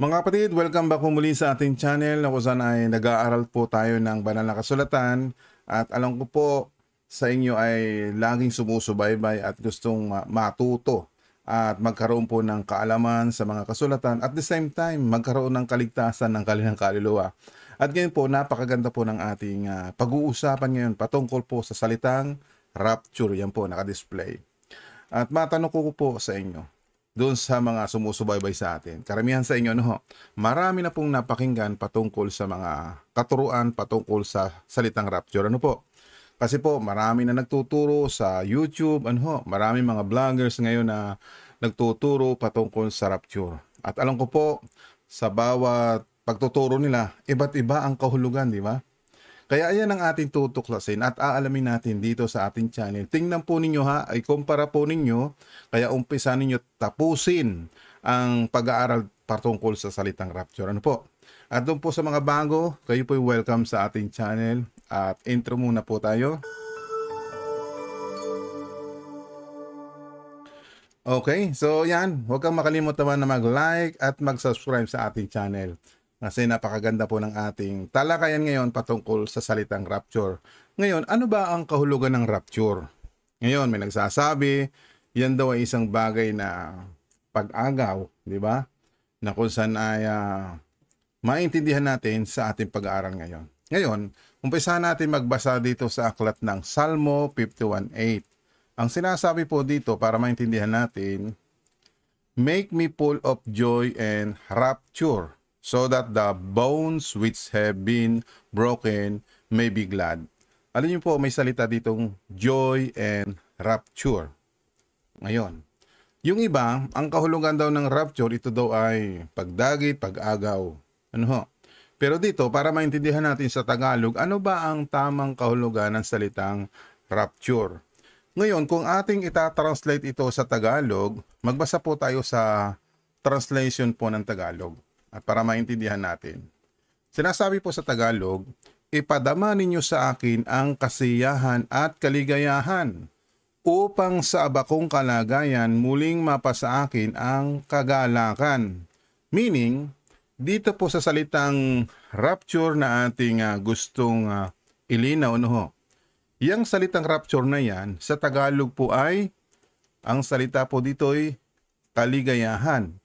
Mga kapatid, welcome back po muli sa ating channel na kung saan ay nag-aaral po tayo ng banal na kasulatan at alam ko po sa inyo ay laging sumusubaybay at gustong matuto at magkaroon po ng kaalaman sa mga kasulatan at the same time magkaroon ng kaligtasan ng kanilang kaluluwa. At ngayon po napakaganda po ng ating pag-uusapan ngayon patungkol po sa salitang rapture. Yan po naka-display. At matanong ko po sa inyo, doon sa mga sumusubaybay sa atin. Karamihan sa inyo, no, marami na pong napakinggan patungkol sa mga katuruan patungkol sa salitang rapture. Ano po? Kasi po, marami na nagtuturo sa YouTube, marami mga vloggers ngayon na nagtuturo patungkol sa rapture. At alam ko po, sa bawat pagtuturo nila, iba't iba ang kahulugan, di ba? Kaya ayan ang ating tutuklasin at aalamin natin dito sa ating channel. Tingnan po ninyo ha, ay kumpara po ninyo, kaya umpisa ninyo tapusin ang pag-aaral patungkol sa salitang rapture. Ano po? At doon po sa mga bago, kayo po welcome sa ating channel at intro muna po tayo. Okay, so yan, huwag kang makalimot naman na mag-like at mag-subscribe sa ating channel. Kasi napakaganda po ng ating talakayan ngayon patungkol sa salitang rapture. Ngayon, ano ba ang kahulugan ng rapture? Ngayon, may nagsasabi, yan daw ay isang bagay na pag-agaw, di ba? Na kung saan ay maintindihan natin sa ating pag-aaral ngayon. Ngayon, umpisahan natin magbasa dito sa aklat ng Salmo 51:8. Ang sinasabi po dito para maintindihan natin, make me full of joy and rapture, so that the bones which have been broken may be glad. Alam niyo po, may salita ditong joy and rapture. Ngayon, yung iba, ang kahulugan daw ng rapture, ito daw ay pagdagit, pag-agaw. Ano ho? Pero dito, para maintindihan natin sa Tagalog, ano ba ang tamang kahulugan ng salitang rapture? Ngayon, kung ating itatranslate ito sa Tagalog, magbasa po tayo sa translation po ng Tagalog. At para maintindihan natin. Sinasabi po sa Tagalog, ipadama ninyo sa akin ang kasiyahan at kaligayahan upang sa abakong kalagayan muling mapasa akin ang kagalakan. Meaning, dito po sa salitang rapture na ating gustong ilinaw, yung salitang rapture na yan, sa Tagalog po ay, ang salita po dito ay kaligayahan.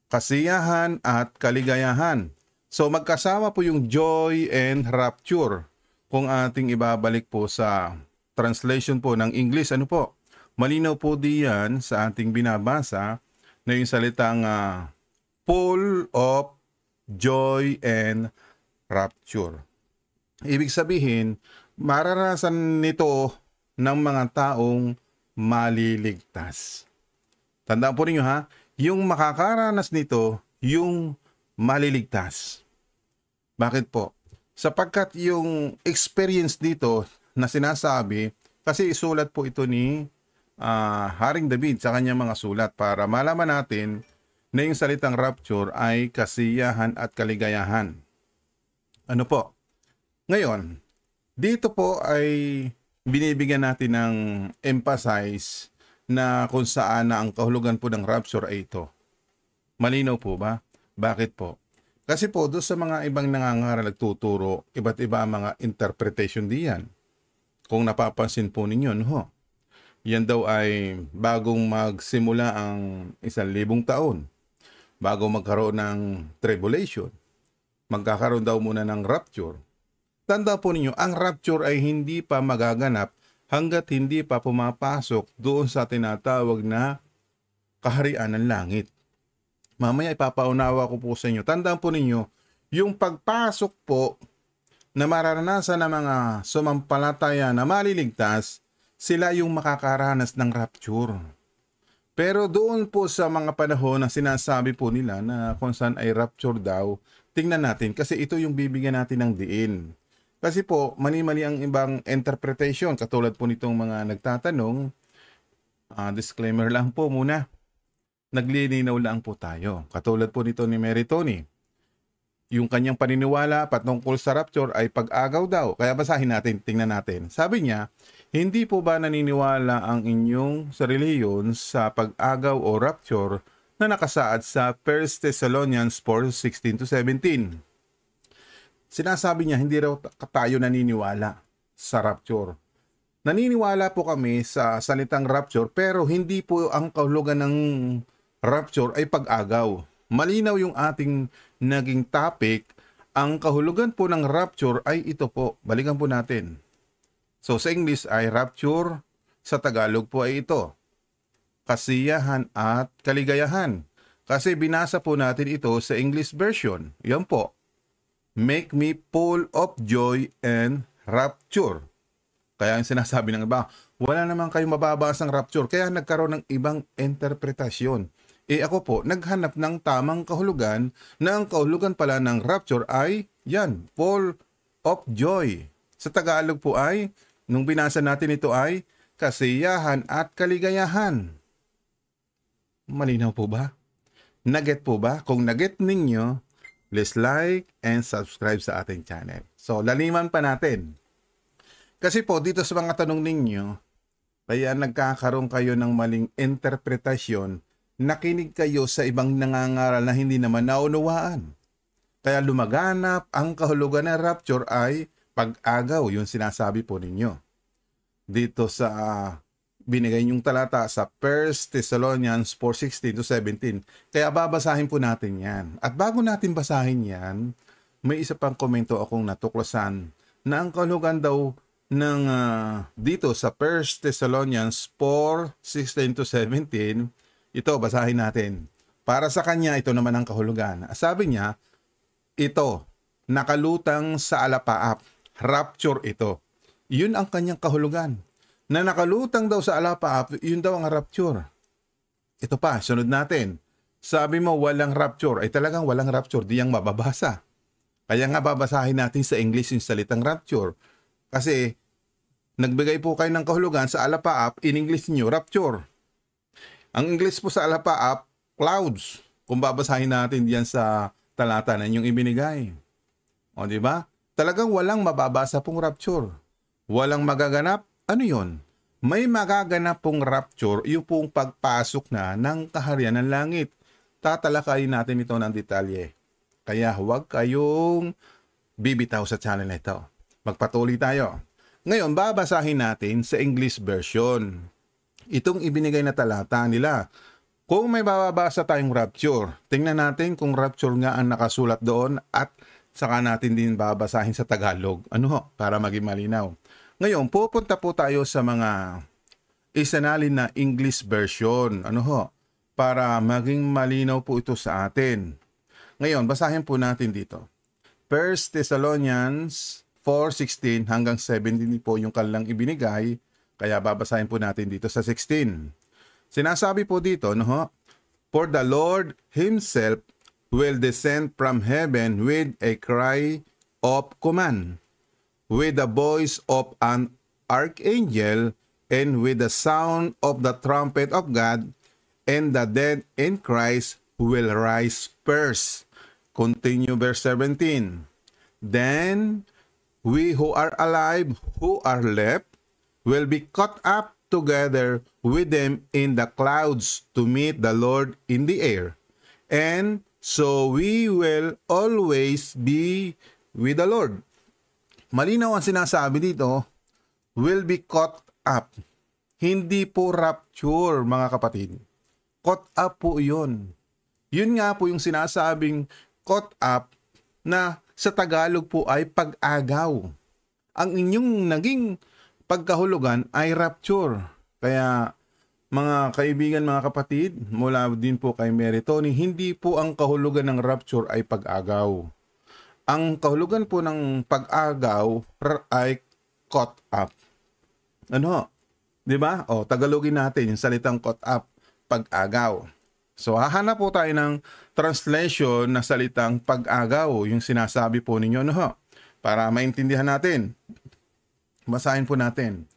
Kasiyahan at kaligayahan. So magkasama po yung joy and rapture. Kung ating ibabalik po sa translation po ng English, ano po? Malinaw po diyan sa ating binabasa na yung salitang full of joy and rapture. Ibig sabihin, mararanasan nito ng mga taong maliligtas. Tandaan po ninyo ha, yung makakaranas nito, yung maliligtas. Bakit po? Sapagkat yung experience dito na sinasabi, kasi isulat po ito ni Haring David sa kanyang mga sulat para malaman natin na yung salitang rapture ay kasiyahan at kaligayahan. Ano po? Ngayon, dito po ay binibigyan natin ng emphasize na kung saan na ang kahulugan po ng rapture ay ito. Malinaw po ba? Bakit po? Kasi po, doon sa mga ibang nangangaral nagtuturo, iba't iba ang mga interpretation diyan. Kung napapansin po ninyo, yan daw ay bagong magsimula ang 1,000 taon. Bago magkaroon ng tribulation, magkakaroon daw muna ng rapture. Tanda po ninyo, ang rapture ay hindi pa magaganap hanggat hindi pa pumapasok doon sa tinatawag na kaharian ng langit. Mamaya ipapaunawa ko po sa inyo. Tandaan po ninyo, yung pagpasok po na mararanasan ng mga sumampalataya na maliligtas, sila yung makakaranas ng rapture. Pero doon po sa mga panahon na sinasabi po nila na kung saan ay rapture daw, tingnan natin kasi ito yung bibigyan natin ng diin. Kasi po, mali-mali ang ibang interpretation. Katulad po nitong mga nagtatanong, disclaimer lang po muna. Naglilinaw lang po tayo. Katulad po nito ni Mary Tony. Yung kanyang paniniwala patungkol sa rapture ay pag-agaw daw. Kaya basahin natin, tingnan natin. Sabi niya, hindi po ba naniniwala ang inyong sa reliyon sa pag-agaw o rapture na nakasaad sa 1 Thessalonians 4:16-17. Sinasabi niya hindi raw tayo naniniwala sa rapture. Naniniwala po kami sa salitang rapture pero hindi po ang kahulugan ng rapture ay pag-agaw. Malinaw yung ating naging topic. Ang kahulugan po ng rapture ay ito po. Balikan po natin. So sa English ay rapture, sa Tagalog po ay ito. Kasiyahan at kaligayahan. Kasi binasa po natin ito sa English version. Yan po. Make me full of joy and rapture. Kaya ang sinasabi ng iba, wala naman kayong mababasang rapture. Kaya nagkaroon ng ibang interpretasyon. Ako po, naghanap ng tamang kahulugan na ang kahulugan pala ng rapture ay yan, full of joy. Sa Tagalog po ay, nung binasa natin ito ay, kasiyahan at kaligayahan. Malinaw po ba? Naget po ba? Kung naget ninyo, please like and subscribe sa ating channel. So, laliman pa natin. Kasi po, dito sa mga tanong ninyo, kaya nagkakaroon kayo ng maling interpretasyon, nakinig kayo sa ibang nangangaral na hindi naman naunawaan. Kaya lumaganap ang kahulugan ng rapture ay pag-agaw, yung sinasabi po ninyo. Dito sa binigay niyong talata sa 1 Thessalonians 4:16-17. Kaya babasahin po natin yan. At bago natin basahin yan, may isa pang komento akong natuklasan na ang kahulugan daw ng dito sa 1 Thessalonians 4:16-17, ito basahin natin. Para sa kanya, ito naman ang kahulugan. Sabi niya, ito, nakalutang sa alapaap. Rapture ito. Yun ang kanyang kahulugan. Na nakalutang daw sa alapaap, yun daw ang rapture. Ito pa, sunod natin. Sabi mo walang rapture, ay talagang walang rapture, di yang mababasa. Kaya nga babasahin natin sa English yung salitang rapture. Kasi nagbigay po kayo ng kahulugan sa alapaap, in English niyo, rapture. Ang English po sa alapaap, clouds. Kung babasahin natin diyan sa talata na inyong ibinigay. O di ba? Talagang walang mababasa pong rapture. Walang magaganap. Ano yon? May magaganap pong rapture, yung pong pagpasok na ng kaharian ng langit. Tatalakayin natin ito ng detalye. Kaya huwag kayong bibitaw sa channel na ito. Magpatuloy tayo. Ngayon, babasahin natin sa English version. Itong ibinigay na talata nila. Kung may bababasa tayong rapture, tingnan natin kung rapture nga ang nakasulat doon at saka natin din babasahin sa Tagalog. Ano ho? Para maging malinaw. Ngayon, pupunta po tayo sa mga isanalin na English version. Ano ho? Para maging malinaw po ito sa atin. Ngayon, basahin po natin dito. 1 Thessalonians 4:16 hanggang 17 po yung kanilang ibinigay. Kaya babasahin po natin dito sa 16. Sinasabi po dito, no ho? For the Lord Himself will descend from heaven with a cry of command, with the voice of an archangel, and with the sound of the trumpet of God, and the dead in Christ will rise first. Continue verse 17. Then we who are alive, who are left, will be caught up together with them in the clouds to meet the Lord in the air. And so we will always be with the Lord. Malinaw ang sinasabi dito, will be caught up. Hindi po rapture, mga kapatid. Caught up po yun. Yun nga po yung sinasabing caught up na sa Tagalog po ay pag-agaw. Ang inyong naging pagkahulugan ay rapture. Kaya mga kaibigan, mga kapatid, mula din po kay Mary Tony, hindi po ang kahulugan ng rapture ay pag-agaw. Ang kahulugan po ng pag-agaw ay caught up. Ano? 'Di ba? O, Tagalogin natin yung salitang caught up, pag-agaw. So, hahanap po tayo ng translation na salitang pag-agaw, yung sinasabi po ninyo, no? Para maintindihan natin. Basahin po natin.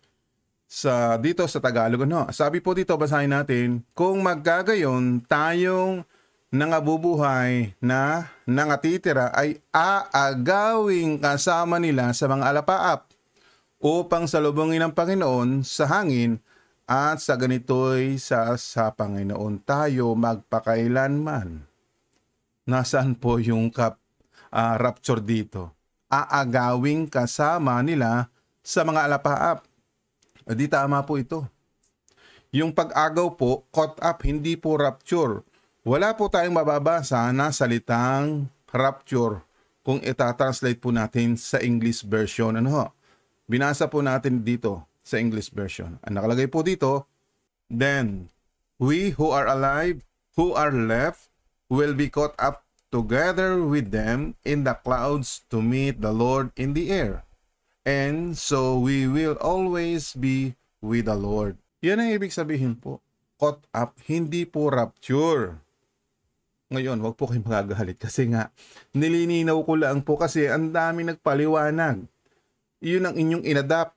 Dito sa Tagalog, no? Sabi po dito, basahin natin, kung magkagayon tayong nangabubuhay na nangatitira ay aagawing kasama nila sa mga alapaap upang salubungin ng Panginoon sa hangin At sa ganito'y sa Panginoon tayo magpakailanman. Nasaan po yung rapture dito? Aagawing kasama nila sa mga alapaap. Di tama po ito. Yung pag-agaw po, caught up, hindi po rapture. Wala po tayong mababasa na salitang rapture kung itatranslate po natin sa English version. Ano ho? Binasa po natin dito sa English version. Ang nakalagay po dito, then we who are alive, who are left, will be caught up together with them in the clouds to meet the Lord in the air. And so we will always be with the Lord. Yan ang ibig sabihin po. Caught up, hindi po rapture. Ngayon, wag po kayong magagalit kasi nga, nililinaw ko lang po kasi ang dami nagpaliwanag. Yun ang inyong inadapt.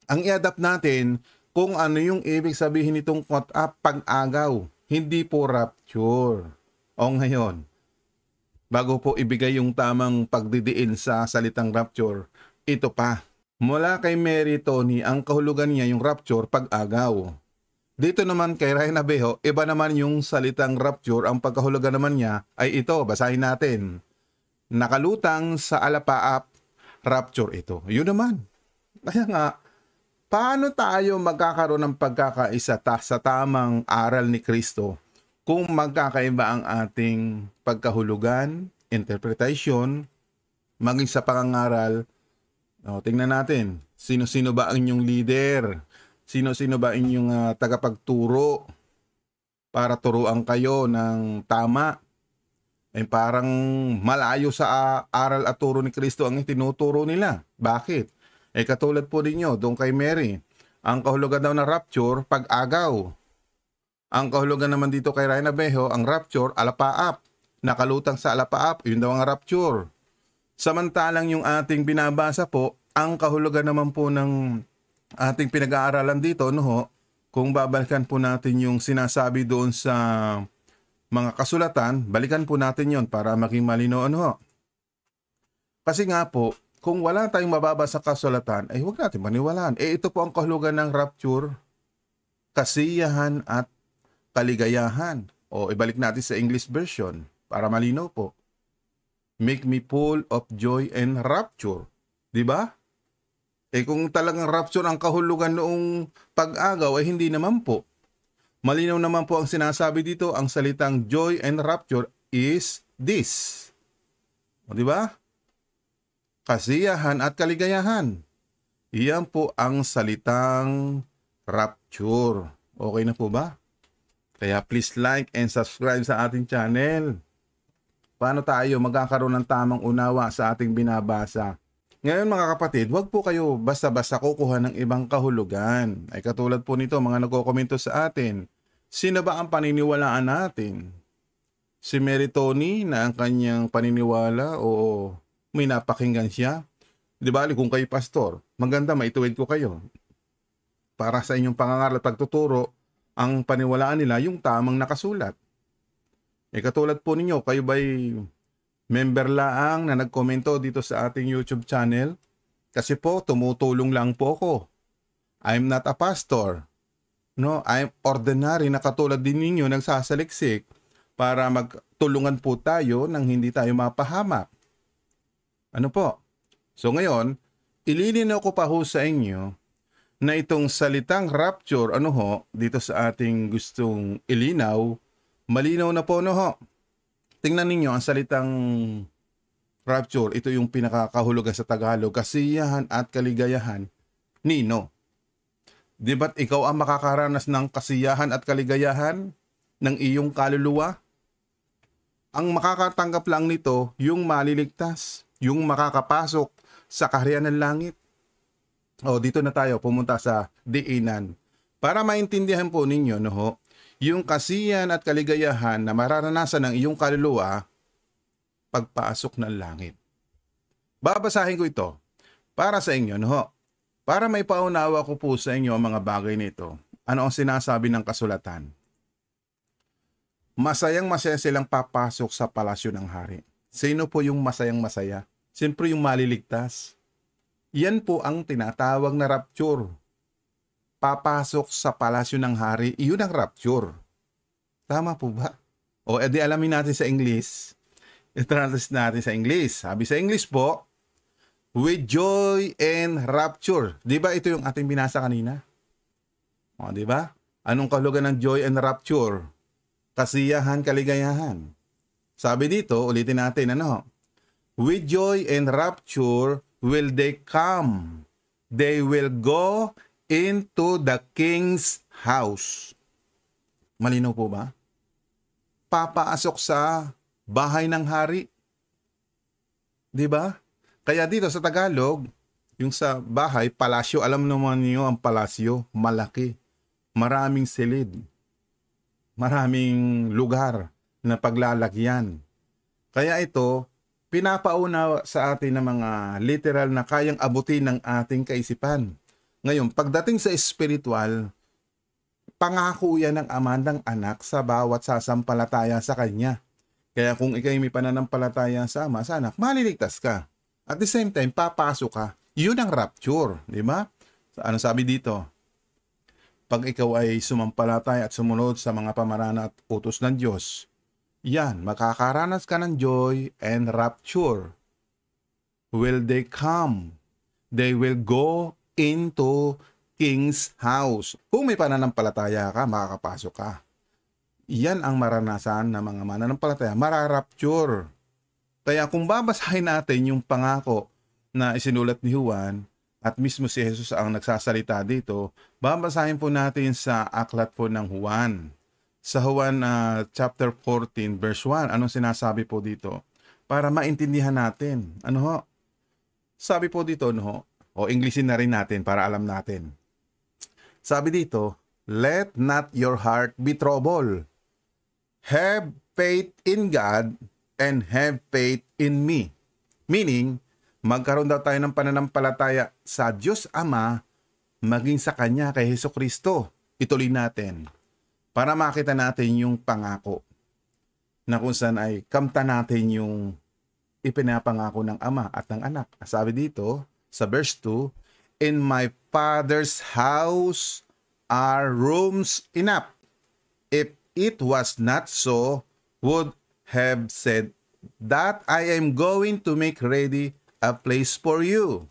Ang i-adapt natin kung ano yung ibig sabihin nitong caught up, pag-agaw. Hindi po rapture. O ngayon, bago po ibigay yung tamang pagdidiin sa salitang rapture, ito pa. Mula kay Mary Tony, ang kahulugan niya yung rapture, pag-agaw. Dito naman kay Ryan Abejo, iba naman yung salitang rapture, ang pagkahulugan naman niya ay ito, basahin natin. Nakalutang sa alapaap, rapture ito. Yun naman. Kaya nga, paano tayo magkakaroon ng pagkakaisa sa tamang aral ni Kristo kung magkakaiba ang ating pagkahulugan, interpretation, maging sa pangangaral? Tingnan natin, sino-sino ba ang inyong leader? Sino-sino ba inyong tagapagturo para turuan kayo ng tama? Ay parang malayo sa aral at turo ni Kristo ang tinuturo nila. Bakit? Katulad po ninyo, doon kay Mary, ang kahulugan daw na rapture, pag-agaw. Ang kahulugan naman dito kay Ryan Abejo, ang rapture, alapaap. Nakalutang sa alapaap, yun daw ang rapture. Samantalang yung ating binabasa po, ang kahulugan naman po ng ating pinag-aaralan dito, kung babalikan po natin yung sinasabi doon sa mga kasulatan, balikan po natin yon para maging malinaw. Kasi nga po, kung wala tayong mababasa sa kasulatan, ay huwag natin maniwalaan. Ito po ang kahulugan ng rapture, kasiyahan at kaligayahan. O ibalik natin sa English version para malinaw po. Make me full of joy and rapture. Diba? Kung talagang rapture ang kahulugan noong pag-agaw, ay hindi naman po. Malinaw naman po ang sinasabi dito, ang salitang joy and rapture is this. O diba? Kasiyahan at kaligayahan. Iyan po ang salitang rapture. Okay na po ba? Kaya please like and subscribe sa ating channel. Paano tayo magkakaroon ng tamang unawa sa ating binabasa? Ngayon mga kapatid, huwag po kayo basta-basta kukuha ng ibang kahulugan. Ay katulad po nito, mga nagkokomento sa atin. Sino ba ang paniniwalaan natin? Si Mary Tony na ang kanyang paniniwala o may napakinggan siya? Di ba, kung kayo pastor, maganda maituwid ko kayo. Para sa inyong pangangaral at pagtuturo, ang paniwalaan nila yung tamang nakasulat. Katulad po ninyo, kayo ba'y member laang na nagkomento dito sa ating YouTube channel? Kasi po, tumutulong lang po ako. I'm not a pastor. No, I'm ordinary na katulad din ninyo nagsasaliksik para magtulungan po tayo nang hindi tayo mapahamak. Ano po? So ngayon, ililinaw ko pa ho sa inyo na itong salitang rapture, dito sa ating gustong ilinaw, malinaw na po, Tingnan ninyo ang salitang rapture, ito yung pinakakahulugan sa Tagalog, kasiyahan at kaligayahan. Nino? Di ba't ikaw ang makakaranas ng kasiyahan at kaligayahan ng iyong kaluluwa? Ang makakatanggap lang nito, yung maliligtas, yung makakapasok sa kaharian ng langit. Dito na tayo pumunta sa diinan. Para maintindihan po ninyo, yung kasiyahan at kaligayahan na mararanasan ng iyong kaluluwa pagpasok ng langit. Babasahin ko ito para sa inyo, para may paunawa ko po sa inyo ang mga bagay nito. Ano ang sinasabi ng kasulatan? Masayang-masaya silang papasok sa palasyo ng hari. Sino po yung masayang-masaya? Siyempre yung maliligtas. Yan po ang tinatawag na rapture. papasok sa palasyo ng hari, iyon ang rapture. Tama po ba? O edi alamin natin sa English. I-translate natin sa English. Sabi sa English po, with joy and rapture. Di ba ito yung ating binasa kanina? O, di ba? Anong kahulugan ng joy and rapture? Kasiyahan, kaligayahan. Sabi dito, ulitin natin, ano? With joy and rapture will they come. They will go into the king's house. Malinaw po ba? Papasok sa bahay ng hari. 'Di ba? Kaya dito sa Tagalog, yung sa bahay, palasyo, alam naman niyo ang palasyo, malaki. Maraming silid. Maraming lugar na paglalagyan. Kaya ito, pinapauna sa atin ng mga literal na kayang abutin ng ating kaisipan. Ngayon, pagdating sa spiritual, pangako yan ng ama ng anak sa bawat sasampalataya sa kanya. Kaya kung ikay may pananampalataya sa ama, sa anak, maliligtas ka. At the same time, papasok ka. Yun ang rapture, di ba? Ano sabi dito? Pag ikaw ay sumampalataya at sumunod sa mga pamarana at utos ng Diyos, yan, makakaranas ka ng joy and rapture. Will they come? They will go into King's house. Kung may pananampalataya ka, makakapasok ka. Yan ang maranasan ng mga mananampalataya, mararapture. Kaya kung babasahin natin yung pangako na isinulat ni Juan at mismo si Jesus ang nagsasalita dito, babasahin po natin sa aklat po ng Juan. Sa Juan chapter 14 verse 1, anong sinasabi po dito? Para maintindihan natin. Ano ho? Sabi po dito, no ho? O Englishin na rin natin para alam natin. Sabi dito, let not your heart be troubled. Have faith in God and have faith in me. Meaning, magkaroon daw tayo ng pananampalataya sa Diyos Ama, maging sa Kanya kay Hesukristo. Ituloy natin para makita natin yung pangako na kung saan ay kamta natin yung ipinapangako ng Ama at ng Anak. Sabi dito sa verse 2, in my Father's house are rooms enough. If it was not so, would have said that I am going to make ready a place for you.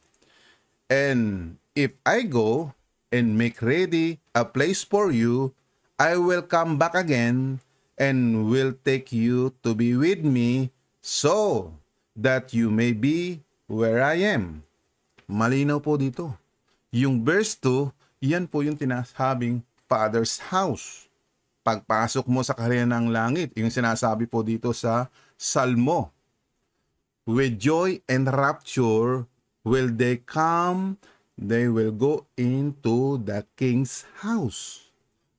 And if I go and make ready a place for you, I will come back again and will take you to be with me so that you may be where I am. Malinaw po dito. Yung verse 2, yan po yung tinasabing Father's house. Pagpasok mo sa kaharian ng langit, yung sinasabi po dito sa Salmo. With joy and rapture will they come, they will go into the king's house.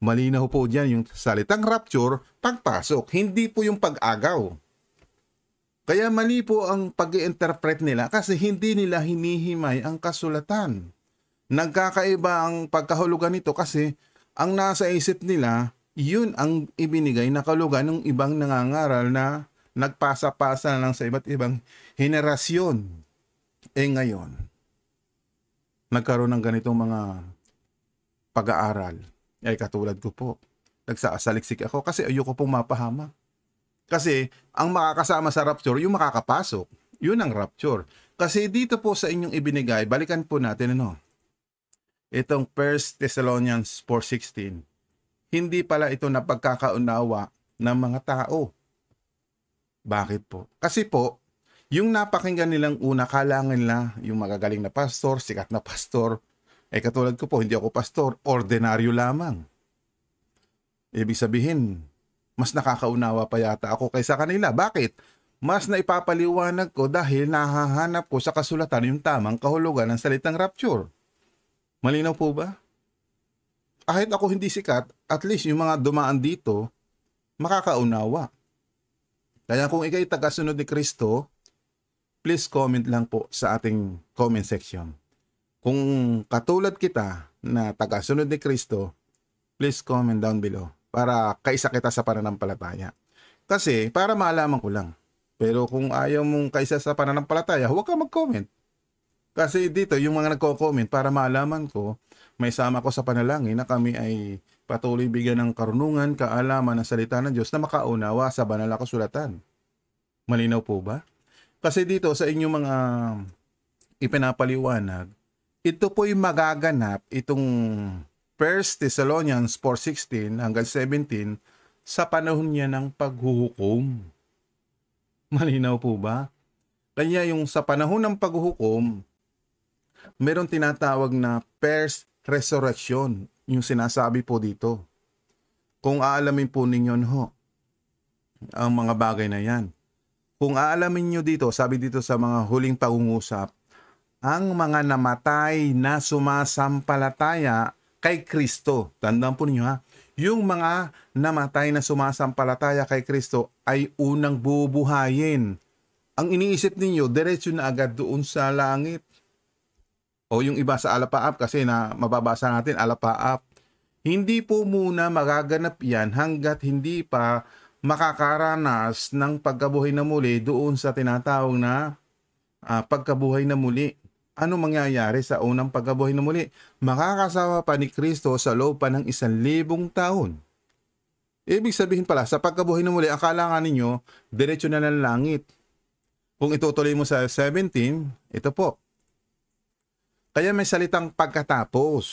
Malinaw po dyan yung salitang rapture, pagpasok, hindi po yung pag-agaw. Kaya mali po ang pag-i-interpret nila kasi hindi nila hinihimay ang kasulatan. Nagkakaiba ang pagkahulugan nito kasi ang nasa isip nila, yun ang ibinigay na kahulugan ng ibang nangangaral na nagpasa-pasa na lang sa iba't ibang henerasyon. Ngayon, nagkaroon ng ganitong mga pag-aaral. Katulad ko po, nagsasaliksik ako kasi ayoko pong mapahama. Kasi ang makakasama sa rapture, yung makakapasok. Yun ang rapture. Kasi dito po sa inyong ibinigay, balikan po natin itong 1 Thessalonians 4:16. Hindi pala ito napagkakaunawa ng mga tao. Bakit po? Kasi po, yung napakinggan nilang una, kailangan nila yung magagaling na pastor, sikat na pastor. Katulad ko po, hindi ako pastor, ordinaryo lamang. Ibig sabihin, mas nakakaunawa pa yata ako kaysa kanila. Bakit? Mas naipapaliwanag ko dahil nahahanap ko sa kasulatan yung tamang kahulugan ng salitang rapture. Malinaw po ba? Kahit ako hindi sikat, at least yung mga dumaan dito, makakaunawa. Kaya kung ikay tagasunod ni Kristo, please comment lang po sa ating comment section. Kung katulad kita na tagasunod ni Kristo, please comment down below para kaisa kita sa pananampalataya. Kasi para maalaman ko lang. Pero kung ayaw mong kaisa sa pananampalataya, huwag ka mag-comment. Kasi dito, yung mga nagko-comment para maalaman ko, may sama ko sa panalangin na kami ay patuloy bigyan ng karunungan, kaalaman ng salita ng Diyos na makaunawa sa banal na kasulatan. Malinaw po ba? Kasi dito sa inyong mga ipinapaliwanag, ito po'y magaganap itong 1 Thessalonians 4:16 hanggang 17 sa panahon niya ng paghuhukom. Malinaw po ba? Kaya yung sa panahon ng paghuhukom, meron tinatawag na first resurrection, yung sinasabi po dito. Kung aalamin po ninyo ang mga bagay na yan. Kung aalamin nyo dito, sabi dito sa mga huling pangungusap, ang mga namatay na sumasampalataya kay Kristo. Tandaan po ninyo yung mga namatay na sumasampalataya kay Kristo ay unang bubuhayin. Ang iniisip ninyo, diretso na agad doon sa langit. O yung iba sa alapaap kasi na mababasa natin alapaap. Hindi po muna magaganap yan hanggat hindi pa makakaranas ng pagkabuhay na muli doon sa tinatawag na pagkabuhay na muli. Ano mangyayari sa unang pagkabuhay na muli? Makakasama pa ni Kristo sa loob pa ng 1,000 taon. Ibig sabihin pala, sa pagkabuhay na muli, akala nga ninyo, diretso na ng langit. Kung itutuloy mo sa 17, ito po. Kaya may salitang pagkatapos.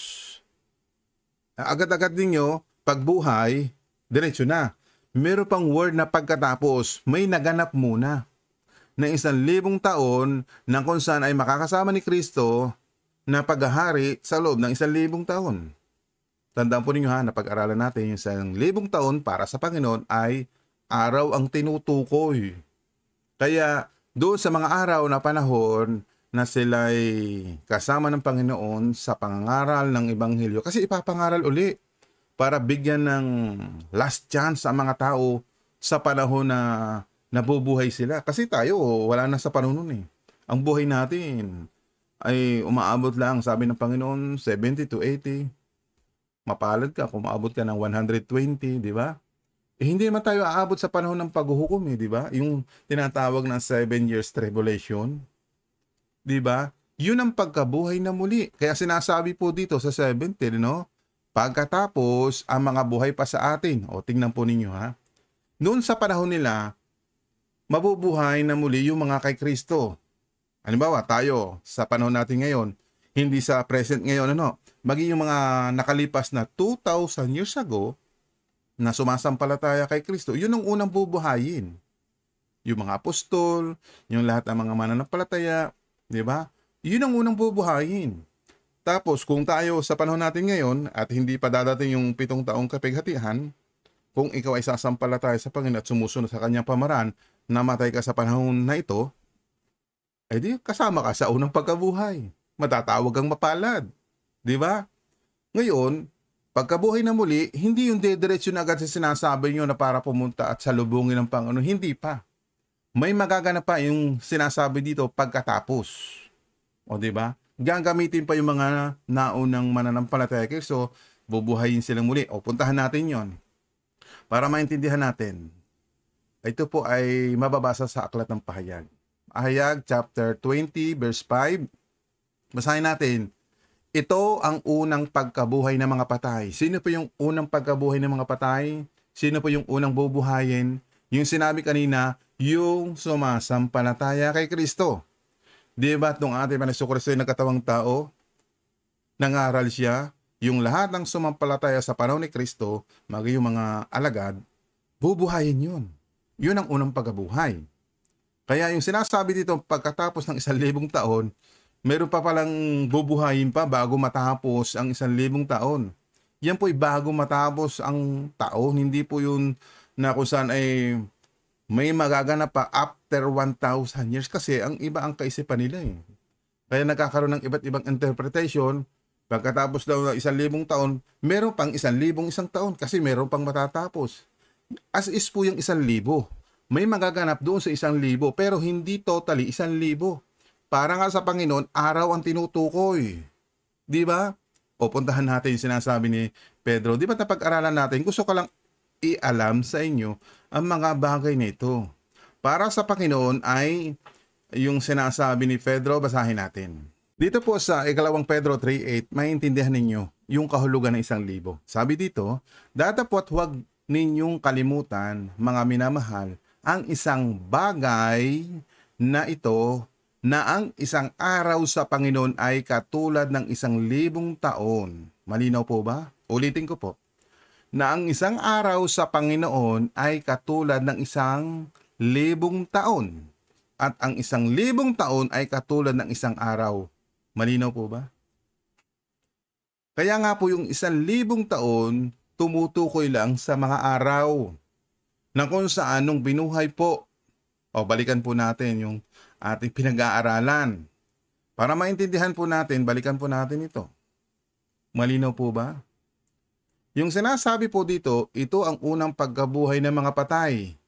Agad-agad ninyo, pagbuhay, diretso na. Meron pang word na pagkatapos, may naganap muna na 1,000 taon na kung saan ay makakasama ni Kristo na paghahari sa loob ng 1,000 taon. Tandaan po ninyo na pag-aralan natin yung 1,000 taon para sa Panginoon ay araw ang tinutukoy. Kaya doon sa mga araw na panahon na sila'y kasama ng Panginoon sa pangangaral ng Ebanghelyo. Kasi ipapangaral uli para bigyan ng last chance ang mga tao sa panahon na nabubuhay sila. Kasi tayo, wala na sa panahon nun . Ang buhay natin ay umaabot lang, sabi ng Panginoon, 70 to 80. Mapalad ka kung maabot ka ng 120, di ba? Hindi naman tayo aabot sa panahon ng paghuhukom, di ba? Yung tinatawag na 7 years tribulation. Di ba? Yun ang pagkabuhay na muli. Kaya sinasabi po dito sa 17, pagkatapos ang mga buhay pa sa atin. O tingnan po ninyo Noon sa panahon nila, mabubuhay na muli yung mga kay Kristo. Halimbawa, tayo sa panahon natin ngayon, hindi sa present ngayon, maging yung mga nakalipas na 2,000 years ago na sumasampalataya kay Kristo, yun ang unang bubuhayin. Yung mga apostol, yung lahat ng mga mananampalataya, di ba? Yun ang unang bubuhayin. Tapos, kung tayo sa panahon natin ngayon at hindi pa dadating yung 7 taong kapighatian, kung ikaw ay sasampalataya sa Panginoon at sumusunod sa kanyang pamaraan, namatay ka sa panahon na ito, ay di kasama ka sa unang pagkabuhay. Matatawag kang mapalad. Di ba? Ngayon, pagkabuhay na muli, hindi yung dediretso na agad sa sinasabi nyo na para pumunta at salubungin ng Panginoon. Hindi pa. May magaganap pa yung sinasabi dito pagkatapos. O di ba? Gagamitin pa yung mga naunang mananampalataya kay Kristo, bubuhayin silang muli. O puntahan natin yon para maintindihan natin. Ito po ay mababasa sa Aklat ng Pahayag. Pahayag chapter 20 verse 5. Basahin natin. Ito ang unang pagkabuhay ng mga patay. Sino po yung unang pagkabuhay ng mga patay? Sino po yung unang bubuhayin? Yung sinabi kanina, yung sumasampalataya kay Kristo. Di ba itong ating Panginoon Kristo ay nagkatawang tao? Nangaral siya, yung lahat ng sumampalataya sa panahon ni Kristo, maging yung mga alagad, bubuhayin yun. Yun ang unang pagkabuhay. Kaya yung sinasabi dito, pagkatapos ng 1,000 taon, meron pa palang bubuhayin pa bago matapos ang 1,000 taon. Yan po ay bago matapos ang taon. Hindi po yun na kung saan ay may magaganap pa after 1,000 years. Kasi ang iba ang kaisipan nila . Kaya nagkakaroon ng iba't ibang interpretation. Pagkatapos daw ng 1,000 taon, meron pang 1,000 isang taon kasi meron pang matatapos. As is po yung 1,000. May magaganap doon sa 1,000 pero hindi totally 1,000. Para nga sa Panginoon, araw ang tinutukoy. Di ba? O puntahan natin yung sinasabi ni Pedro. Di ba napag-aralan natin? Gusto ko lang ialam sa inyo ang mga bagay nito. Para sa Panginoon ay yung sinasabi ni Pedro, basahin natin. Dito po sa 2 Pedro 3:8, maintindihan ninyo yung kahulugan ng 1,000. Sabi dito, datapwat huwag ninyong kalimutan, mga minamahal, ang isang bagay na ito, na ang isang araw sa Panginoon ay katulad ng 1,000 taon. Malinaw po ba? Ulitin ko po. Na ang isang araw sa Panginoon ay katulad ng 1,000 taon. At ang 1,000 taon ay katulad ng isang araw. Malinaw po ba? Kaya nga po yung 1,000 taon, tumutukoy lang sa mga araw na kung saan nung binuhay po. O balikan po natin yung ating pinag-aaralan. Para maintindihan po natin, balikan po natin ito. Malinaw po ba? Yung sinasabi po dito, ito ang unang pagkabuhay ng mga patay.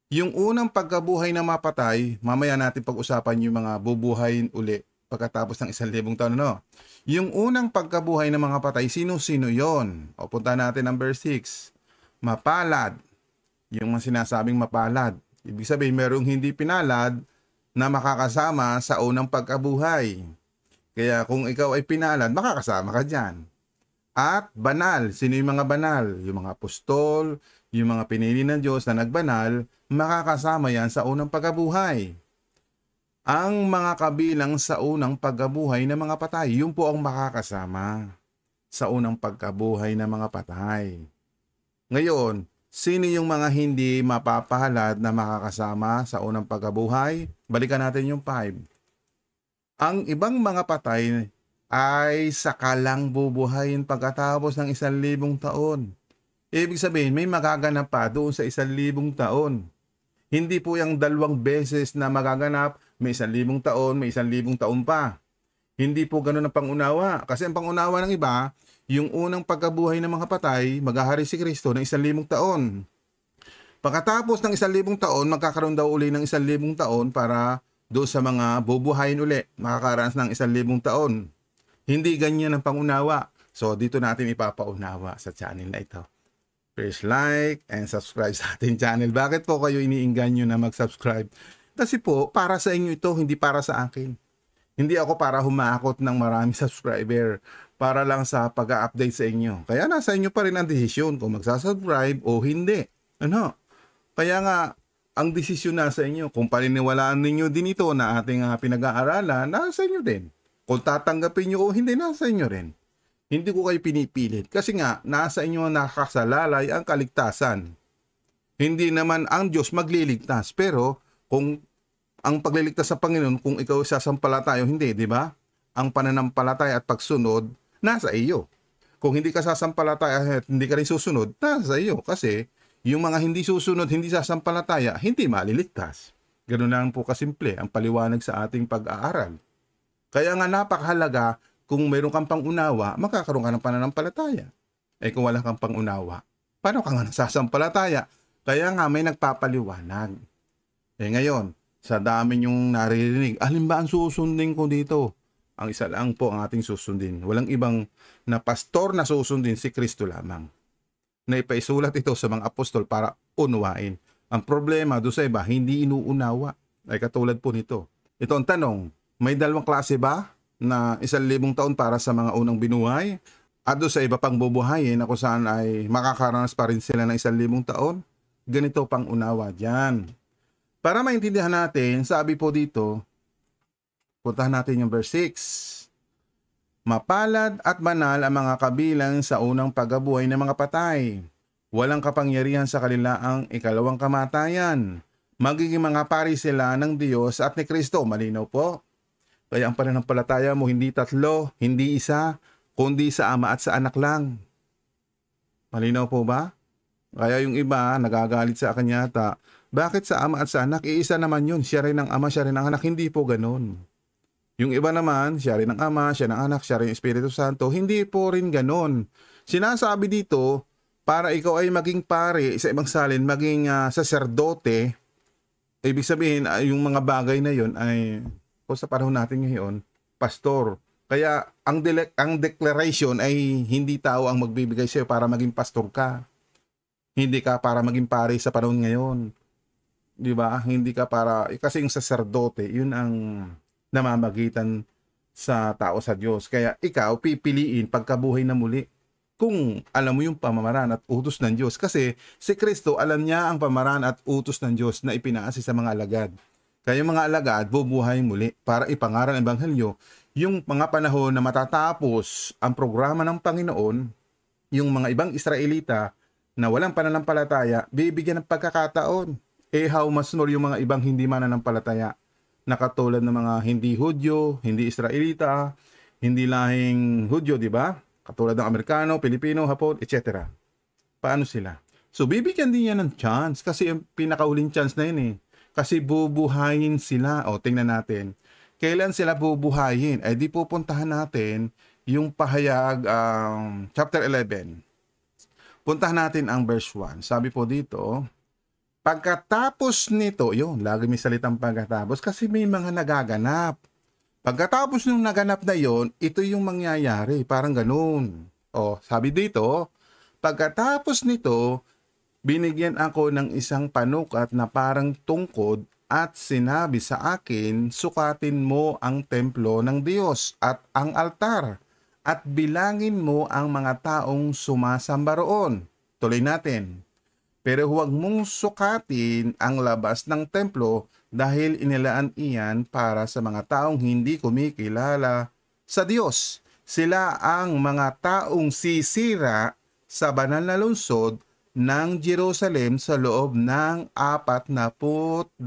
Yung unang pagkabuhay ng mga patay, mamaya natin pag-usapan yung mga bubuhayin uli pagkatapos ng 1,000 taon. No? Yung unang pagkabuhay ng mga patay, sino-sino yon? O punta natin ang verse 6. Mapalad. Yung mga sinasabing mapalad. Ibig sabihin, merong hindi pinalad na makakasama sa unang pagkabuhay. Kaya kung ikaw ay pinalad, makakasama ka dyan. At banal. Sino yung mga banal? Yung mga apostol, yung mga pinili ng Diyos na nagbanal, makakasama yan sa unang pagkabuhay. Ang mga kabilang sa unang pagkabuhay ng mga patay, yun po ang makakasama sa unang pagkabuhay ng mga patay. Ngayon, sino yung mga hindi mapapahalad na makakasama sa unang pagkabuhay? Balikan natin yung 5. Ang ibang mga patay ay sakalang bubuhayin pagkatapos ng 1,000 taon. Ibig sabihin, may magaganap pa doon sa 1,000 taon. Hindi po yung 2 beses na magaganap, may 1,000 taon, may 1,000 taon pa. Hindi po ganun ang pangunawa. Kasi ang pangunawa ng iba, yung unang pagkabuhay ng mga patay, maghahari si Kristo ng 1,000 taon. Pagkatapos ng 1,000 taon, magkakaroon daw uli ng 1,000 taon para doon sa mga bubuhayin uli, makakaranas ng 1,000 taon. Hindi ganyan ang pangunawa. So, dito natin ipapaunawa sa channel na ito. Please like and subscribe sa ating channel. Bakit po kayo iniingganyo na mag-subscribe? Kasi po, para sa inyo ito, hindi para sa akin. Hindi ako para humakot ng maraming subscriber. Para lang sa pag-update sa inyo. Kaya nasa inyo pa rin ang desisyon kung magsasubscribe o hindi. Ano? Kaya nga, ang desisyon nasa inyo. Kung paniniwalaan ninyo din ito na ating pinag-aaralan, nasa inyo din. Kung tatanggapin nyo o hindi, nasa inyo rin. Hindi ko kayo pinipilit. Kasi nga, nasa inyo nakasalalay ang kaligtasan. Hindi naman ang Diyos magliligtas. Pero, kung ang pagliligtas sa Panginoon, kung ikaw sasampalataya o hindi, di ba? Ang pananampalataya at pagsunod, nasa iyo. Kung hindi ka sasampalataya at hindi ka rin susunod, nasa iyo. Kasi, yung mga hindi susunod, hindi sasampalataya, hindi maliligtas. Ganun lang po kasimple ang paliwanag sa ating pag-aaral. Kaya nga napakahalaga, kung mayroon kang pangunawa, magkakaroon ka ng pananampalataya. Eh kung wala kang pangunawa, paano ka nga nasasampalataya? Kaya nga may nagpapaliwanag. Eh ngayon, sa dami yung naririnig, alin ba ang susundin ko dito? Ang isa lang po ang ating susundin. Walang ibang na pastor na susundin, si Kristo lamang. Na ipaisulat ito sa mga apostol para unawain. Ang problema doon sa iba, hindi inuunawa. Ay katulad po nito. Ito ang tanong, may 2 klase ba na 1,000 taon para sa mga unang binuhay? At doon sa iba pang bubuhayin na kung saan ay makakaranas pa rin sila ng 1,000 taon? Ganito pang unawa dyan. Para maintindihan natin, sabi po dito, puntahan natin yung verse 6. Mapalad at banal ang mga kabilang sa unang pagkabuhay ng mga patay. Walang kapangyarihan sa kanila ang ikalawang kamatayan. Magiging mga pari sila ng Diyos at ni Kristo. Malinaw po. Kaya ang pananampalataya mo hindi 3, hindi 1, kundi sa Ama at sa Anak lang. Malinaw po ba? Kaya yung iba nagagalit sa akin yata. Bakit sa Ama at sa Anak? Iisa naman yun. Siya rin ang Ama, siya rin ang Anak. Hindi po ganun. Yung iba naman, siya rin ang Ama, siya ng Anak, siya rin ang Espiritu Santo. Hindi po rin ganun. Sinasabi dito, para ikaw ay maging pare, sa ibang salin, maging saserdote, ibig sabihin, yung mga bagay na yun ay, kung sa panahon natin ngayon, pastor. Kaya ang declaration ay hindi tao ang magbibigay sa'yo para maging pastor ka. Hindi ka para maging pare sa panahon ngayon. Di ba? Hindi ka para, kasi yung saserdote, yun ang namamagitan sa tao sa Diyos. Kaya ikaw pipiliin pagkabuhay na muli kung alam mo yung pamamaraan at utos ng Diyos. Kasi si Kristo alam niya ang pamamaraan at utos ng Diyos na ipinaasi sa mga alagad. Kaya yung mga alagad bubuhay muli para ipangaral ang Ebanghelyo. Yung mga panahon na matatapos ang programa ng Panginoon, yung mga ibang Israelita na walang pananampalataya, bibigyan ng pagkakataon. How much more yung mga ibang hindi mananampalataya na katulad ng mga hindi Hudyo, hindi Israelita, hindi lahing Hudyo, di ba? Katulad ng Amerikano, Pilipino, Hapon, etc. Paano sila? So, bibigyan din yan ng chance kasi yung pinakahuling chance na yun eh. Kasi bubuhayin sila. O, tingnan natin. Kailan sila bubuhayin? Di pupuntahan natin yung pahayag chapter 11. Puntahan natin ang verse 1. Sabi po dito, pagkatapos nito, yun, lagi may salitang pagkatapos kasi may mga nagaganap. Pagkatapos ng naganap na yon, ito yung mangyayari. Parang ganun. Sabi dito, pagkatapos nito, binigyan ako ng isang panukat na parang tungkod at sinabi sa akin, sukatin mo ang templo ng Diyos at ang altar at bilangin mo ang mga taong sumasamba roon. Tuloy natin. Pero huwag mong sukatin ang labas ng templo dahil inilaan iyan para sa mga taong hindi kumikilala sa Diyos. Sila ang mga taong sisira sa banal na lungsod ng Jerusalem sa loob ng 42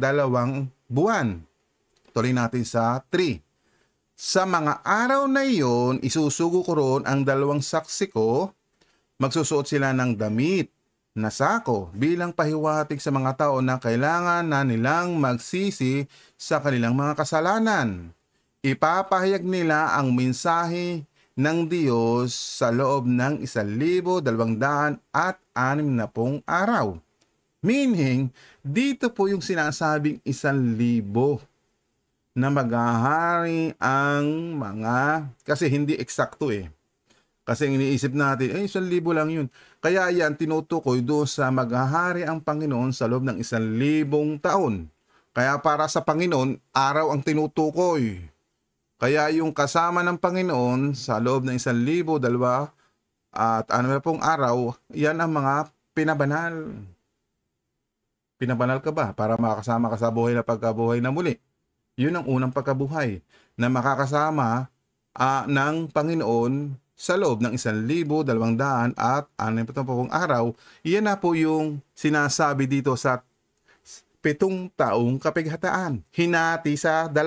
buwan. Tuloy natin sa 3. Sa mga araw na iyon, isusugo ko roon ang 2 saksi ko. Magsusuot sila ng damit na sako bilang pahiwatig sa mga tao na kailangan na nilang magsisi sa kanilang mga kasalanan. Ipapahayag nila ang mensahe ng Diyos sa loob ng 1,260 araw. Meaning, dito po yung sinasabing 1,000 na maghahari ang mga, kasi hindi eksakto eh. Kasi iniisip natin, 1,000 lang yun. Kaya yan, tinutukoy doon sa maghahari ang Panginoon sa loob ng 1,000 taon. Kaya para sa Panginoon, araw ang tinutukoy. Kaya yung kasama ng Panginoon sa loob ng 1,000, 2 at araw, yan ang mga pinabanal. Pinabanal ka ba para makakasama ka sa buhay na pagkabuhay na muli? Yun ang unang pagkabuhay na makakasama ng Panginoon sa loob ng 1,260 araw. Iyan na po yung sinasabi dito sa 7 taong kapighataan. Hinati sa 2.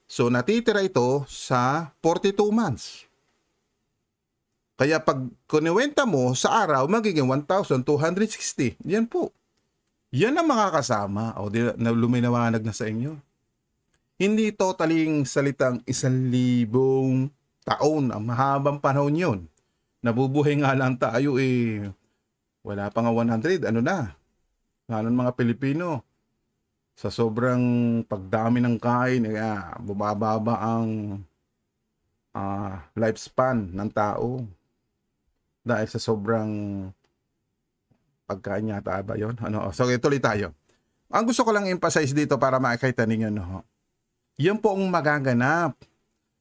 So natitira ito sa 42 months. Kaya pag kuniwenta mo sa araw, magiging 1,260. Yan po. Yan ang makakasama. Luminawanag na sa inyo. Hindi totaling salitang 1,000 taon, ang mahabang panahon yun. Nabubuhay nga lang tayo wala pa nga 100, lalo ng mga Pilipino. Sa sobrang pagdami ng kain, bumababa ang lifespan ng tao. Dahil sa sobrang pagkain yata ba yun? So tuloy tayo. Ang gusto ko lang emphasize dito para makikita ninyo, yan po ang magaganap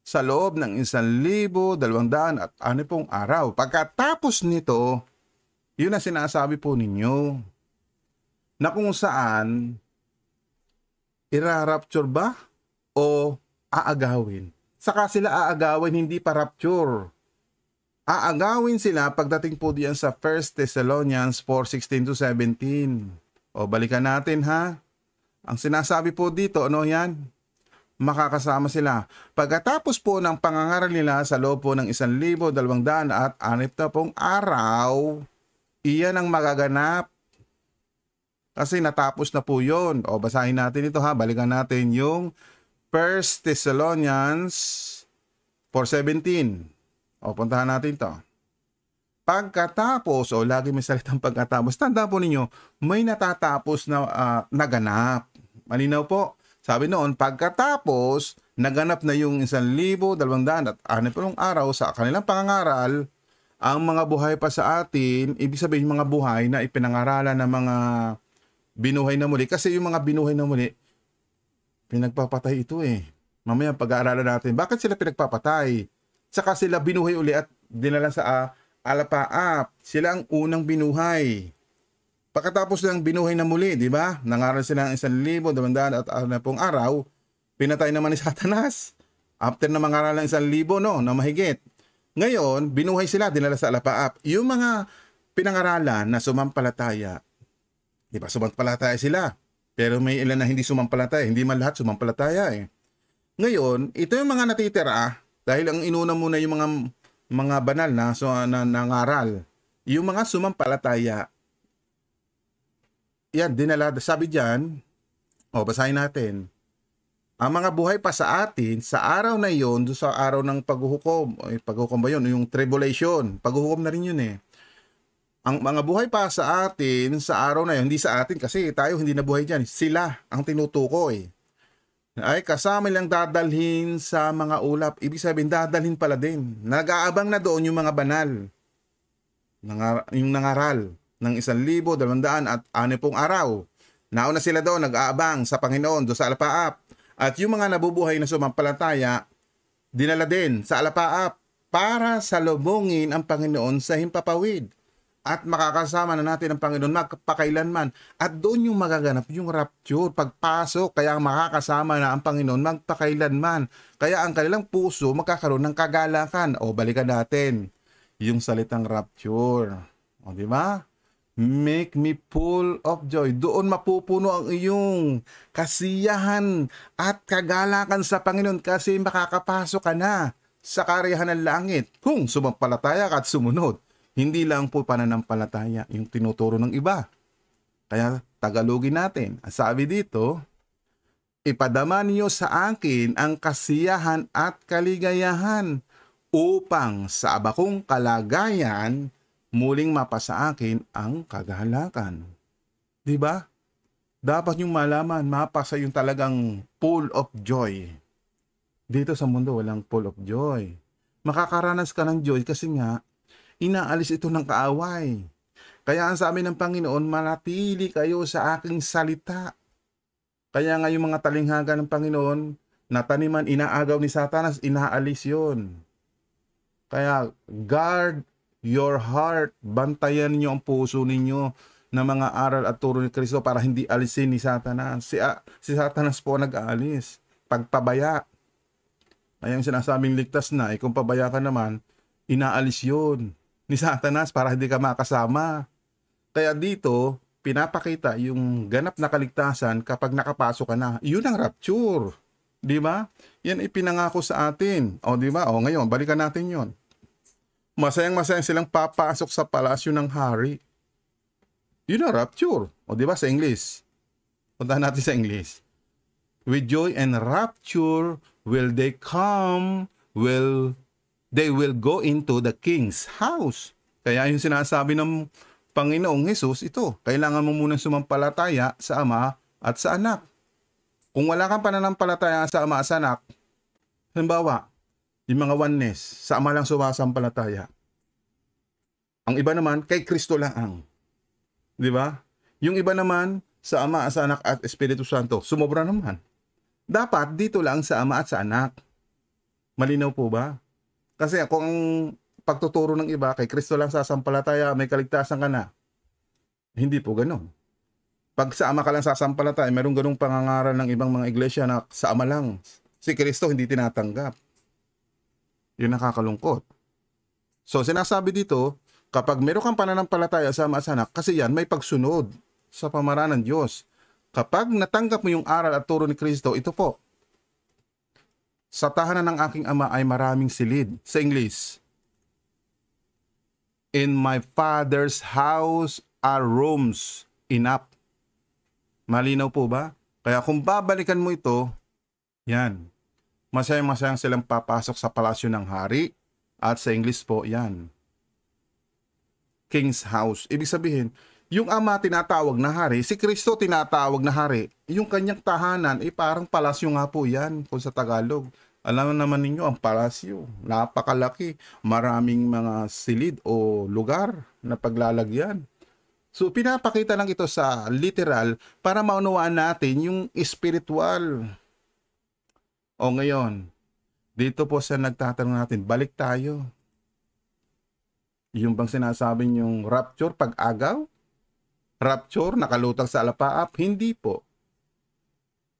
sa loob ng 1,260 araw. Pagkatapos nito, yun ang sinasabi po ninyo na kung saan ira-rapture ba o aagawin. Saka sila aagawin, hindi pa rapture. Aagawin sila pagdating po diyan sa 1 Thessalonians 4:16-17. Balikan natin ha. Ang sinasabi po dito, yan? Makakasama sila. Pagkatapos po ng pangangaral nila sa loob po ng 1,260 araw, iyan ang magaganap. Kasi natapos na po yun. Basahin natin ito ha. Balikan natin yung 1 Thessalonians 4:17. Puntahan natin to. Pagkatapos, lagi may salitang pagkatapos. Tanda po ninyo, may natatapos na naganap. Malinaw po. Sabi noon, pagkatapos, naganap na yung 1,260 araw sa kanilang pangangaral, ang mga buhay pa sa atin, ibig sabihin mga buhay na ipinangaralan ng mga binuhay na muli. Kasi yung mga binuhay na muli, pinagpapatay ito Mamaya pag-aaralan natin, bakit sila pinagpapatay? Saka sila binuhay uli at dinala sa alapaap. Sila ang unang binuhay. Pagkatapos ng binuhay na muli, di ba? Nangaral sila ng 1,200 at 60 araw, pinatay naman ni Satanas. After na mangaral ng 1,000, no, na mahigit. Ngayon, binuhay sila, dinala sa alapaap. Yung mga pinangaralan na sumampalataya, di ba, sumampalataya sila. Pero may ilan na hindi sumampalataya, hindi man lahat sumampalataya eh. Ngayon, ito yung mga natitira dahil ang inuna muna yung mga banal na nangaral. Yung mga sumampalataya. Yan, dinala, sabi diyan, basahin natin. Ang mga buhay pa sa atin, sa araw na yon, doon sa araw ng paghuhukom, paghuhukom ba yun? Yung tribulation, paghuhukom na rin yun eh. Ang mga buhay pa sa atin, sa araw na yun, hindi sa atin kasi tayo hindi nabuhay dyan. Sila ang tinutukoy. Ay kasama lang dadalhin sa mga ulap. Ibig sabihin, dadalhin pala din. Nag-aabang na doon yung mga banal. Yung nangaral ng 1,260 araw. Nauna sila doon, nag-aabang sa Panginoon, doon sa alapaap. At yung mga nabubuhay na sumampalataya, dinala din sa alapaap para salubungin ang Panginoon sa himpapawid. At makakasama na natin ang Panginoon magpakailanman. At doon yung magaganap yung rapture, pagpasok, kaya makakasama na ang Panginoon magpakailanman. Kaya ang kanilang puso magkakaroon ng kagalakan. Balikan natin yung salitang rapture. Di ba? Make me full of joy. Doon mapupuno ang iyong kasiyahan at kagalakan sa Panginoon kasi makakapasok ka na sa kariyahan ng langit kung sumampalataya ka at sumunod. Hindi lang po pananampalataya yung tinuturo ng iba. Kaya Tagalogin natin. Sabi dito, ipadama niyo sa akin ang kasiyahan at kaligayahan upang sa abakong kalagayan muling mapasa akin ang kagalakan. Diba? Dapat yung malaman, mapasa yung talagang full of joy. Dito sa mundo, walang full of joy. Makakaranas ka ng joy kasi nga, inaalis ito ng kaaway. Kaya ang sabi ng Panginoon, manatili kayo sa aking salita. Kaya nga yung mga talinghaga ng Panginoon, nataniman, inaagaw ni Satanas, inaalis yon. Kaya guard your heart, bantayan niyo ang puso ninyo na mga aral at turo ni Kristo para hindi alisin ni Satanas. Si Satanas po nag-aalis. Pagpabaya. Kaya yung sinasabing ligtas na, kung pabaya ka naman, inaalis yun ni Satanas para hindi ka makasama. Kaya dito, pinapakita yung ganap na kaligtasan kapag nakapasok ka na. Yun ang rapture. Di ba? Yan ipinangako sa atin. Di ba? Ngayon, balikan natin yon. Masayang-masayang silang papasok sa palasyo ng hari. Yun ang rapture. Di ba? Sa English. Puntahan natin sa English. With joy and rapture will they come, they will go into the king's house. Kaya yung sinasabi ng Panginoong Hesus, ito, kailangan mo munang sumampalataya sa Ama at sa Anak. Kung wala kang pananampalataya sa Ama at sa Anak, halimbawa, yung mga oneness, sa Ama lang sumasampalataya. Ang iba naman, kay Kristo lang. Di ba? Yung iba naman, sa Ama, sa Anak at Espiritu Santo, sumobra naman. Dapat dito lang sa Ama at sa Anak. Malinaw po ba? Kasi kung ang pagtuturo ng iba, kay Kristo lang sasampalataya, may kaligtasan ka na. Hindi po ganun. Pag sa Ama ka lang sasampalataya, mayroong ganung pangangaral ng ibang mga iglesia na sa Ama lang. Si Kristo hindi tinatanggap. Yun nakakalungkot. So sinasabi dito, kapag meron kang pananampalataya sa Ama at sa Anak, kasi yan may pagsunod sa pamamaraan ng Diyos. Kapag natanggap mo yung aral at turo ni Kristo, ito po, sa tahanan ng aking Ama ay maraming silid. Sa English, in my Father's house are rooms enough. Malinaw po ba? Kaya kung babalikan mo ito, yan. Masayang-masayang silang papasok sa palasyo ng hari. At sa English po, yan. King's house. Ibig sabihin, yung Ama tinatawag na hari, si Kristo tinatawag na hari. Yung kanyang tahanan, parang palasyo nga po yan kung sa Tagalog. Alam naman ninyo, ang palasyo, napakalaki, maraming mga silid o lugar na paglalagyan. So, pinapakita lang ito sa literal para maunawaan natin yung spiritual. O ngayon, dito po sa nagtatanong natin, balik tayo. Yung bang sinasabing yung rapture, pag-agaw? Rapture, nakalutang sa alapaap? Hindi po.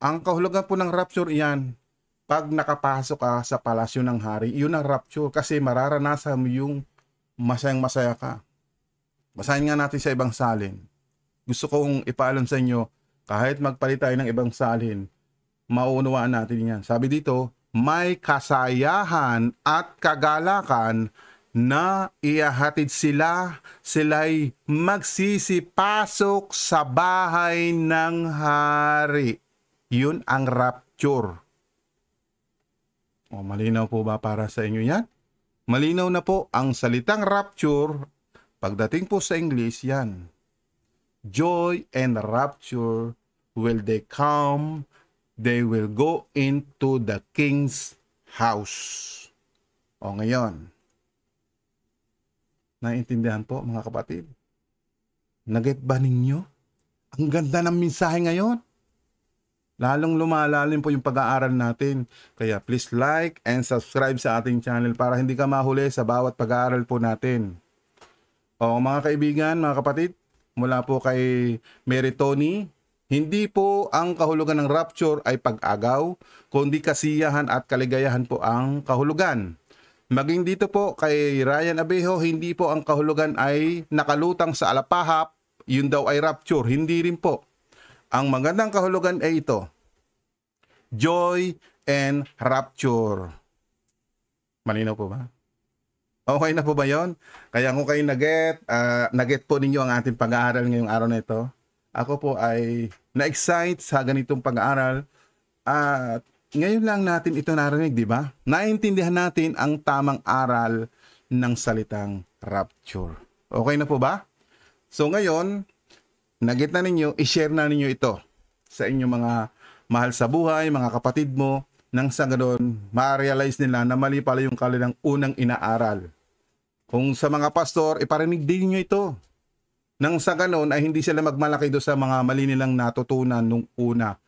Ang kahulugan po ng rapture iyan, pag nakapasok ka sa palasyo ng hari, yun ang rapture kasi mararanasan mo yung masayang-masaya ka. Basahin nga natin sa ibang salin. Gusto kong ipaalam sa inyo, kahit magpalit tayo ng ibang salin, mauunawaan natin yan. Sabi dito, may kasayahan at kagalakan na ihahatid sila'y magsisipasok sa bahay ng hari. Yun ang rapture. O, malinaw po ba para sa inyo yan? Malinaw na po ang salitang rapture. Pagdating po sa English, yan. Joy and rapture will they come, they will go into the king's house. O ngayon, naiintindihan po mga kapatid? Naget ba ninyo? Ang ganda ng mensahe ngayon. Lalong lumalalim po yung pag-aaral natin. Kaya please like and subscribe sa ating channel para hindi ka mahuli sa bawat pag-aaral po natin. O mga kaibigan, mga kapatid, mula po kay Mary Tony, hindi po ang kahulugan ng rapture ay pag-agaw, kundi kasiyahan at kaligayahan po ang kahulugan. Maging dito po kay Ryan Abejo, hindi po ang kahulugan ay nakalutang sa alapahap, yun daw ay rapture. Hindi rin po. Ang magandang kahulugan ay ito, joy and rapture. Malinaw po ba? Okay na po ba yon? Kaya kung kayo naget po ninyo ang ating pag-aaral ngayong araw na ito, ako po ay na-excite sa ganitong pag-aaral at ngayon lang natin ito narinig, di ba? Naintindihan natin ang tamang aral ng salitang rapture. Okay na po ba? So ngayon, nagit na ninyo, i-share na ninyo ito sa inyong mga mahal sa buhay, mga kapatid mo, nang sa ganoon, ma-realize nila na mali pala yung kanilang unang inaaral. Kung sa mga pastor, iparinig din nyo ito. Nang sa ganoon ay hindi sila magmalaki do sa mga mali nilang natutunan nung una.